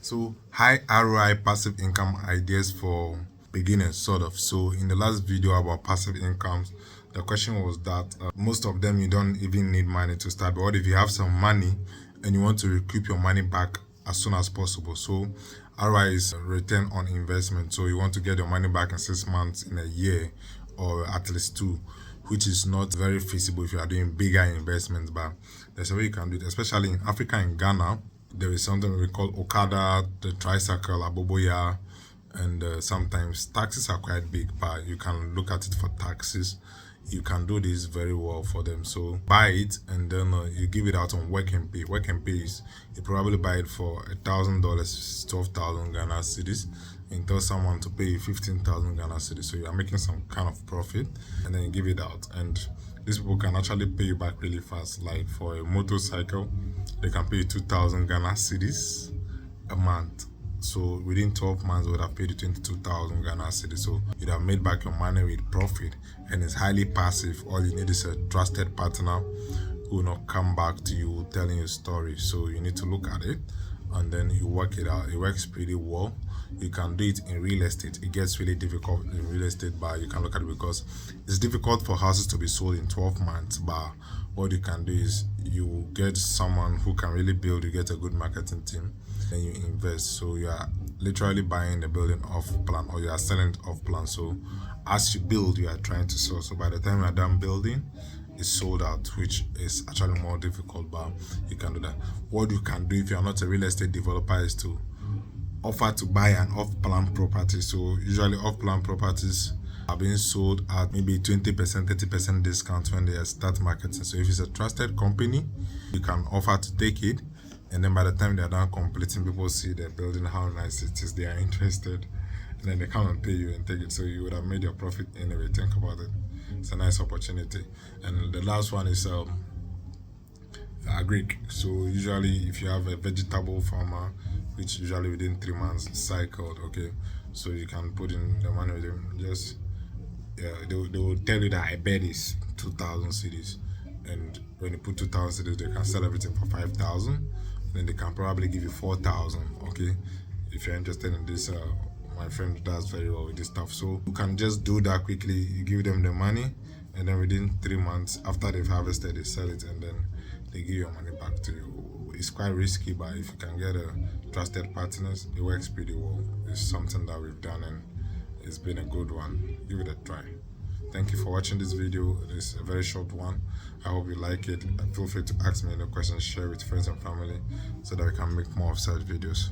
So high ROI passive income ideas for beginners, sort of. So in the last video about passive incomes, the question was that most of them you don't even need money to start. But what if you have some money and you want to recoup your money back as soon as possible? So ROI is return on investment. So you want to get your money back in 6 months, in a year, or at least 2, which is not very feasible if you are doing bigger investments. But there's a way you can do it, especially in Africa and Ghana. There is something we call Okada, the tricycle, Aboboya, and sometimes taxes are quite big, but you can look at it for taxes. You can do this very well for them. So buy it and then you give it out on Work and Pay. Work and Pay is you probably buy it for $1,000, 12,000 Ghana cedis, and tell someone to pay you 15,000 Ghana cedis. So you are making some kind of profit, and then you give it out. And these people can actually pay you back really fast. Like for a motorcycle, they can pay you 2,000 Ghana cedis a month. So within 12 months, they would have paid you 22,000 Ghana cedis. So you'd have made back your money with profit, and it's highly passive. All you need is a trusted partner who will not come back to you telling you stories. So you need to look at it and then you work it out. It works pretty well. You can do it in real estate. It gets really difficult in real estate, but you can look at it because it's difficult for houses to be sold in 12 months. But what you can do is you get someone who can really build. You get a good marketing team, and you invest. So you are literally buying the building off plan, or you are selling it off plan. So as you build, you are trying to sell. So by the time you are done building, it's sold out, which is actually more difficult, but you can do that. What you can do if you are not a real estate developer is to offer to buy an off-plan property. So usually off-plan properties are being sold at maybe 20%, 30% discount when they start marketing. So if it's a trusted company, you can offer to take it, and then by the time they're done completing, people see the building, how nice it is, they are interested, and then they come and pay you and take it. So you would have made your profit anyway. Think about it. It's a nice opportunity. And the last one is agric. So usually if you have a vegetable farmer, which usually within 3 months cycled, okay, so you can put in the money with them. Just they will tell you that I bet is 2,000 cedis, and when you put 2,000 cedis, they can sell everything for 5,000. Then they can probably give you 4,000. Okay, if you're interested in this, my friend does very well with this stuff. So you can just do that quickly. You give them the money, and then within 3 months after they've harvested, they sell it, and then they give your money back to you. It's quite risky, but if you can get a trusted partners, it works pretty well. It's something that we've done, and it's been a good one. Give it a try. Thank you for watching this video. It's a very short one. I hope you like it. Feel free to ask me any questions, share with friends and family, so that we can make more of such videos.